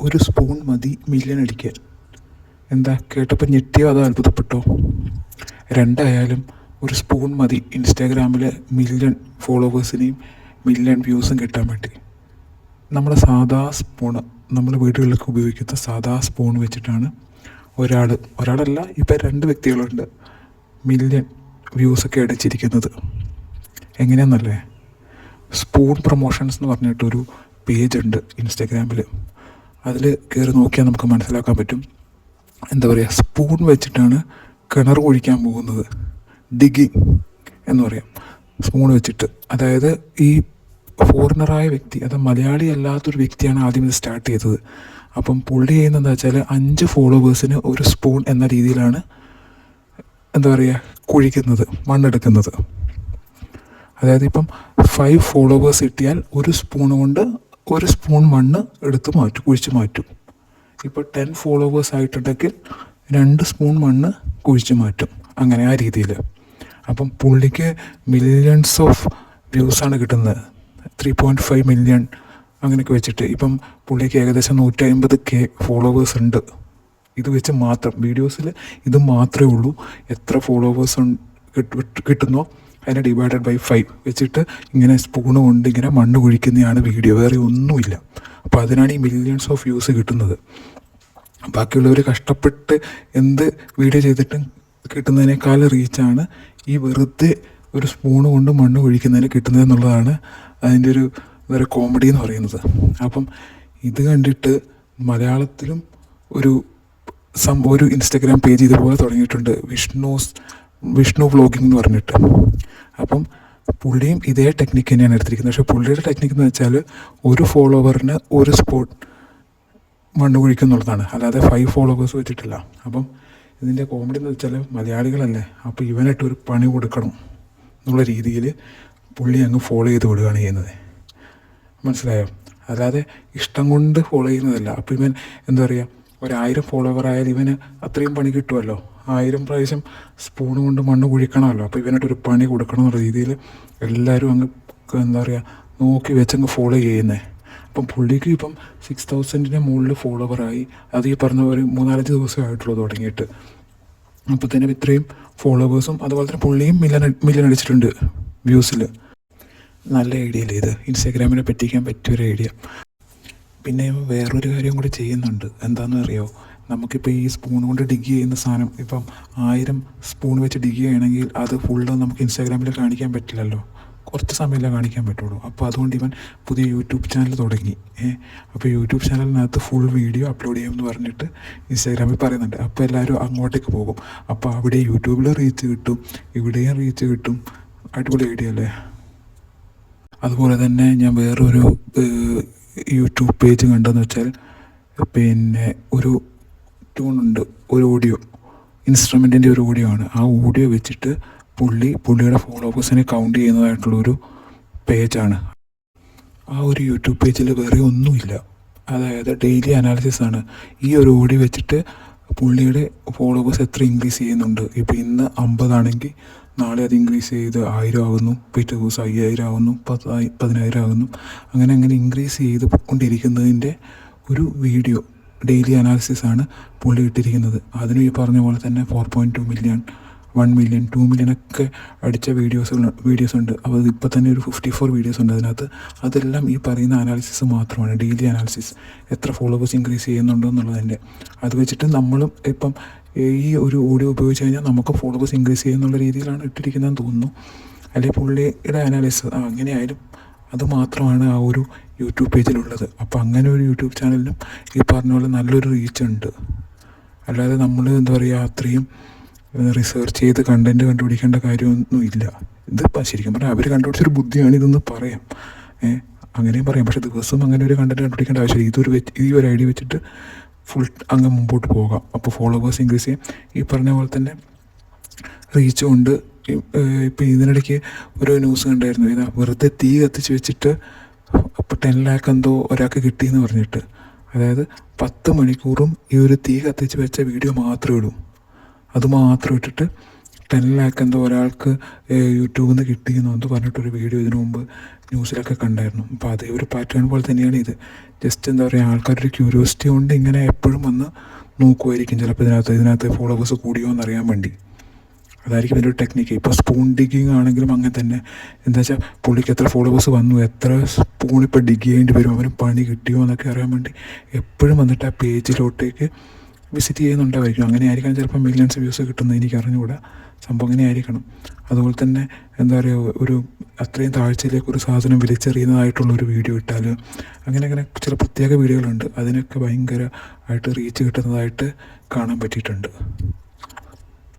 ഒരു സ്പൂൺ മതി മില്യൺ അടിക്കാൻ. എന്താ കേട്ടപ്പോൾ ഞെട്ടിയോ അതോ അത്ഭുതപ്പെട്ടോ? രണ്ടായാലും ഒരു സ്പൂൺ മതി ഇൻസ്റ്റാഗ്രാമിൽ മില്യൺ ഫോളോവേഴ്സിനെയും മില്യൺ വ്യൂസും കിട്ടാൻ വേണ്ടി. നമ്മുടെ സാധാ സ്പൂണ്, നമ്മൾ വീടുകളിലൊക്കെ ഉപയോഗിക്കുന്ന സാധാ സ്പൂൺ വെച്ചിട്ടാണ് ഒരാളല്ല, ഇപ്പം 2 വ്യക്തികളുണ്ട് മില്യൺ വ്യൂസൊക്കെ അടിച്ചിരിക്കുന്നത്. എങ്ങനെയാണെന്നല്ലേ? സ്പൂൺ പ്രൊമോഷൻസ് എന്ന് പറഞ്ഞിട്ടൊരു പേജുണ്ട് ഇൻസ്റ്റാഗ്രാമിൽ. അതിൽ കയറി നോക്കിയാൽ നമുക്ക് മനസ്സിലാക്കാൻ പറ്റും. എന്താ പറയുക, സ്പൂൺ വെച്ചിട്ടാണ് കിണർ കുഴിക്കാൻ പോകുന്നത്. ഡിഗിങ് എന്ന് പറയാം, സ്പൂൺ വെച്ചിട്ട്. അതായത് ഈ ഫോറിനറായ വ്യക്തി, അത് മലയാളി അല്ലാത്തൊരു വ്യക്തിയാണ് ആദ്യം ഇത് സ്റ്റാർട്ട് ചെയ്തത്. അപ്പം പുള്ളി ചെയ്യുന്നത് എന്താ വെച്ചാൽ 5 ഫോളോവേഴ്സിന് ഒരു സ്പൂൺ എന്ന രീതിയിലാണ് എന്താ പറയുക കുഴിക്കുന്നത്, മണ്ണെടുക്കുന്നത്. അതായത് ഇപ്പം 5 ഫോളോവേഴ്സ് കിട്ടിയാൽ ഒരു സ്പൂൺ കൊണ്ട് ഒരു സ്പൂൺ മണ്ണ് എടുത്ത് കുഴിച്ച് മാറ്റും. ഇപ്പോൾ 10 ഫോളോവേഴ്സ് ആയിട്ടുണ്ടെങ്കിൽ 2 സ്പൂൺ മണ്ണ് കുഴിച്ച് മാറ്റും. അങ്ങനെ ആ രീതിയിൽ. അപ്പം പുള്ളിക്ക് മില്യൺസ് ഓഫ് വ്യൂസാണ് കിട്ടുന്നത്. 3.5 മില്യൺ അങ്ങനെയൊക്കെ വെച്ചിട്ട്. ഇപ്പം പുള്ളിക്ക് ഏകദേശം 150K ഫോളോവേഴ്സ് ഉണ്ട്. ഇത് വെച്ച് മാത്രം വീഡിയോസിൽ ഇത് മാത്രമേ ഉള്ളൂ. എത്ര ഫോളോവേഴ്സ് കിട്ടുന്നോ അതിനെ ഡിവൈഡഡ് ബൈ 5 വെച്ചിട്ട് ഇങ്ങനെ സ്പൂണ് കൊണ്ട് ഇങ്ങനെ മണ്ണ് കുഴിക്കുന്നതാണ് വീഡിയോ, വേറെ ഒന്നുമില്ല. അപ്പോൾ അതിനാണ് ഈ മില്യൺസ് ഓഫ് വ്യൂസ് കിട്ടുന്നത്. ബാക്കിയുള്ളവർ കഷ്ടപ്പെട്ട് എന്ത് വീഡിയോ ചെയ്തിട്ടും കിട്ടുന്നതിനേക്കാൾ റീച്ചാണ് ഈ വെറുതെ ഒരു സ്പൂണ് കൊണ്ട് മണ്ണ് കുഴിക്കുന്നതിന് കിട്ടുന്നത് എന്നുള്ളതാണ് അതിൻ്റെ ഒരു വേറെ കോമഡി എന്ന് പറയുന്നത്. അപ്പം ഇത് കണ്ടിട്ട് മലയാളത്തിലും ഒരു ഇൻസ്റ്റഗ്രാം പേജ് ഇതുപോലെ തുടങ്ങിയിട്ടുണ്ട്, വിഷ്ണു വ്ളോഗിംഗ് എന്ന് പറഞ്ഞിട്ട്. അപ്പം പുള്ളിയും ഇതേ ടെക്നിക്ക് തന്നെയാണ് എടുത്തിരിക്കുന്നത്. പക്ഷേ പുള്ളിയുടെ ടെക്നിക്ക് എന്ന് വെച്ചാൽ ഒരു ഫോളോവറിന് ഒരു സ്പോട്ട് മണ്ണ് കുഴിക്കുന്നുള്ളതാണ്, അല്ലാതെ 5 ഫോളോവേഴ്സ് വെച്ചിട്ടില്ല. അപ്പം ഇതിൻ്റെ കോമഡി എന്ന് വെച്ചാൽ മലയാളികളല്ലേ, അപ്പോൾ ഇവനായിട്ട് ഒരു പണി കൊടുക്കണം എന്നുള്ള രീതിയിൽ പുള്ളി അങ്ങ് ഫോളോ ചെയ്ത് വിടുകയാണ് ചെയ്യുന്നത്. മനസ്സിലായോ? അല്ലാതെ ഇഷ്ടം കൊണ്ട് ഫോളോ ചെയ്യുന്നതല്ല. അപ്പോൾ ഇവൻ എന്താ പറയുക, 1000 ഫോളോവർ ആയാൽ ഇവന് അത്രയും പണി കിട്ടുമല്ലോ. 1000 പ്രാവശ്യം സ്പൂൺ കൊണ്ട് മണ്ണ് കുഴിക്കണമല്ലോ. അപ്പോൾ ഇവനായിട്ടൊരു പണി കൊടുക്കണം എന്നുള്ള രീതിയിൽ എല്ലാവരും അങ്ങ് എന്താ പറയുക നോക്കി വെച്ചങ്ങ് ഫോളോ ചെയ്യുന്നത്. അപ്പം പുള്ളിക്ക് ഇപ്പം 6000 മുകളിൽ ഫോളോവറായി. അത് ഈ പറഞ്ഞ ഒരു 3-4 ദിവസമേ ആയിട്ടുള്ളൂ തുടങ്ങിയിട്ട്. അപ്പോൾ തന്നെ ഇത്രയും ഫോളോവേഴ്സും അതുപോലെ തന്നെ പുള്ളിയും മില്യൺ അടിച്ചിട്ടുണ്ട് വ്യൂസിൽ. നല്ല ഐഡിയ അല്ലേ ഇത്? ഇൻസ്റ്റാഗ്രാമിനെ പറ്റിക്കാൻ പറ്റിയൊരു ഐഡിയ. പിന്നെ വേറൊരു കാര്യം കൂടി ചെയ്യുന്നുണ്ട്. എന്താണെന്ന് അറിയോ? നമുക്കിപ്പോൾ ഈ സ്പൂൺ കൊണ്ട് ഡിഗ് ചെയ്യുന്ന സാധനം ഇപ്പം 1000 സ്പൂൺ വെച്ച് ഡിഗ് ചെയ്യണമെങ്കിൽ അത് ഫുള്ള് നമുക്ക് ഇൻസ്റ്റാഗ്രാമിൽ കാണിക്കാൻ പറ്റില്ലല്ലോ, കുറച്ച് സമയമല്ലേ കാണിക്കാൻ പറ്റുള്ളൂ. അപ്പോൾ അതുകൊണ്ട് ഇവൻ പുതിയ യൂട്യൂബ് ചാനൽ തുടങ്ങി. അപ്പോൾ യൂട്യൂബ് ചാനലിനകത്ത് ഫുൾ വീഡിയോ അപ്ലോഡ് ചെയ്യുമെന്ന് പറഞ്ഞിട്ട് ഇൻസ്റ്റാഗ്രാമിൽ പറയുന്നുണ്ട്. അപ്പോൾ എല്ലാവരും അങ്ങോട്ടേക്ക് പോകും. അപ്പോൾ അവിടെ യൂട്യൂബിൽ റീച്ച് കിട്ടും, ഇവിടെയും റീച്ച് കിട്ടും. അടിപൊളി ഐഡിയ അല്ലേ? അതുപോലെ തന്നെ ഞാൻ വേറൊരു യൂട്യൂബ് പേജ് കണ്ടെന്ന് വെച്ചാൽ, പിന്നെ ഒരു ട്യൂണുണ്ട്, ഒരു ഓഡിയോ ഇൻസ്ട്രുമെൻറ്റിൻ്റെ ഒരു ഓഡിയോ ആണ്. ആ ഓഡിയോ വെച്ചിട്ട് പുള്ളിയുടെ ഫോളോവേഴ്സിനെ കൗണ്ട് ചെയ്യുന്നതായിട്ടുള്ളൊരു പേജാണ്. ആ ഒരു യൂട്യൂബ് പേജിൽ വേറെ ഒന്നുമില്ല. അതായത് ഡെയിലി അനാലിസിസ് ആണ്. ഈ ഒരു ഓഡിയോ വെച്ചിട്ട് പുള്ളിയുടെ ഫോളോവേഴ്സ് എത്ര ഇൻക്രീസ് ചെയ്യുന്നുണ്ട്. ഇപ്പോൾ ഇന്ന് 50 ആണെങ്കിൽ നാളെ അത് ഇൻക്രീസ് ചെയ്ത് 1000 ആകുന്നു, പിറ്റേ ദിവസം 5000 ആകുന്നു, 10,000 ആകുന്നു. അങ്ങനെ ഇൻക്രീസ് ചെയ്ത് കൊണ്ടിരിക്കുന്നതിൻ്റെ ഒരു വീഡിയോ ഡെയിലി അനാലിസിസ് ആണ് പുള്ളി ഇട്ടിരിക്കുന്നത്. അതിന് ഈ പറഞ്ഞ പോലെ തന്നെ 4.2 മില്യൺ, 1 മില്യൺ, 2 മില്യൺ ഒക്കെ അടിച്ച വീഡിയോസ് ഉണ്ട്. അപ്പോൾ ഇപ്പോൾ തന്നെ ഒരു 54 വീഡിയോസ് ഉണ്ട് അതിനകത്ത്. അതെല്ലാം ഈ പറയുന്ന അനാലിസിസ് മാത്രമാണ്, ഡെയിലി അനാലിസിസ്. എത്ര ഫോളോവേഴ്സ് ഇൻക്രീസ് ചെയ്യുന്നുണ്ടോ എന്നുള്ളതിൻ്റെ. അത് വെച്ചിട്ട് നമ്മളും ഇപ്പം ഈ ഒരു ഓഡിയോ ഉപയോഗിച്ച് കഴിഞ്ഞാൽ നമുക്ക് ഫോളോവേഴ്സ് ഇൻക്രീസ് ചെയ്യുന്നുള്ള രീതിയിലാണ് ഇട്ടിരിക്കുന്നതെന്ന് തോന്നുന്നു. അല്ലെങ്കിൽ പുള്ളിയുടെ അനാലിസിസ് അങ്ങനെയായാലും അത് മാത്രമാണ് ആ ഒരു യൂട്യൂബ് പേജിലുള്ളത്. അപ്പോൾ അങ്ങനെ ഒരു യൂട്യൂബ് ചാനലിനും ഈ പറഞ്ഞ പോലെ നല്ലൊരു റീച്ച് ഉണ്ട്. അല്ലാതെ നമ്മൾ എന്താ പറയുക അത്രയും റിസർച്ച് ചെയ്ത് കണ്ടൻറ്റ് കണ്ടുപിടിക്കേണ്ട കാര്യമൊന്നും ഇല്ല. ഇത് ശരിക്കും പറഞ്ഞാൽ അവർ കണ്ടുപിടിച്ചൊരു ബുദ്ധിയാണ് ഇതെന്ന് പറയാം. അങ്ങനെയും പറയാം. പക്ഷേ ദിവസം അങ്ങനെ ഒരു കണ്ടൻറ്റ് കണ്ടുപിടിക്കേണ്ട ആവശ്യമില്ല. ഈ ഒരു ഐഡിയ വെച്ചിട്ട് ഫുൾ അങ്ങ് മുമ്പോട്ട് പോകാം. അപ്പോൾ ഫോളോവേഴ്സ് ഇൻക്രീസ് ചെയ്യും. ഈ പറഞ്ഞ പോലെ തന്നെ റീച്ച് കൊണ്ട്. ഇപ്പോൾ ഇതിനിടയ്ക്ക് ഒരു ന്യൂസ് കണ്ടായിരുന്നു, ഇതാ വെറുതെ തീ കത്തിച്ച് വെച്ചിട്ട് ഇപ്പോൾ 10 ലാക്ക് എന്തോ ഒരാൾക്ക് കിട്ടിയെന്ന് പറഞ്ഞിട്ട്. അതായത് 10 മണിക്കൂറും ഈ ഒരു തീ കത്തിച്ച് വെച്ച വീഡിയോ മാത്രമേ ഇടും. അത് മാത്രം ഇട്ടിട്ട് 10 ലാക്ക് എന്തോ ഒരാൾക്ക് യൂട്യൂബിൽ നിന്ന് കിട്ടിയെന്നോ എന്തോ പറഞ്ഞിട്ടൊരു വീഡിയോ ഇതിനു മുമ്പ് ന്യൂസിലൊക്കെ കണ്ടായിരുന്നു. അപ്പോൾ അതേ ഒരു പാറ്റേൺ പോലെ തന്നെയാണ് ഇത്. ജസ്റ്റ് എന്താ പറയുക, ആൾക്കാരുടെ ക്യൂരിയോസിറ്റി കൊണ്ട് ഇങ്ങനെ എപ്പോഴും വന്ന് നോക്കുമായിരിക്കും, ചിലപ്പോൾ ഇതിനകത്ത് ഫോളോവേഴ്സ് കൂടിയോ എന്നറിയാൻ വേണ്ടി. അതായിരിക്കും ഇതിൻ്റെ ഒരു ടെക്നിക്ക്. ഇപ്പോൾ സ്പൂൺ ഡിഗിങ് ആണെങ്കിലും അങ്ങനെ തന്നെ. എന്താ വെച്ചാൽ പുള്ളിക്ക് എത്ര ഫോളോവേഴ്സ് വന്നു, എത്ര സ്പൂൺ ഇപ്പോൾ ഡിഗ് ചെയ്യേണ്ടി വരും, അവന് പണി കിട്ടിയോ എന്നൊക്കെ അറിയാൻ വേണ്ടി എപ്പോഴും വന്നിട്ട് ആ പേജിലോട്ടേക്ക് വിസിറ്റ് ചെയ്യുന്നുണ്ടായിരിക്കും. അങ്ങനെ ആയിരിക്കണം ചിലപ്പോൾ മില്യൺസ് വ്യൂസ് കിട്ടുന്നത്, എനിക്ക് അറിഞ്ഞുകൂടാ. സംഭവം അങ്ങനെ ആയിരിക്കണം. അതുപോലെ തന്നെ എന്താ പറയുക, ഒരു അത്രയും താഴ്ചയിലേക്ക് ഒരു സാധനം വലിച്ചെറിയുന്നതായിട്ടുള്ളൊരു വീഡിയോ ഇട്ടാൽ അങ്ങനെ ചില പ്രത്യേക വീഡിയോകളുണ്ട്, അതിനൊക്കെ ഭയങ്കര ആയിട്ട് റീച്ച് കിട്ടുന്നതായിട്ട് കാണാൻ പറ്റിയിട്ടുണ്ട്.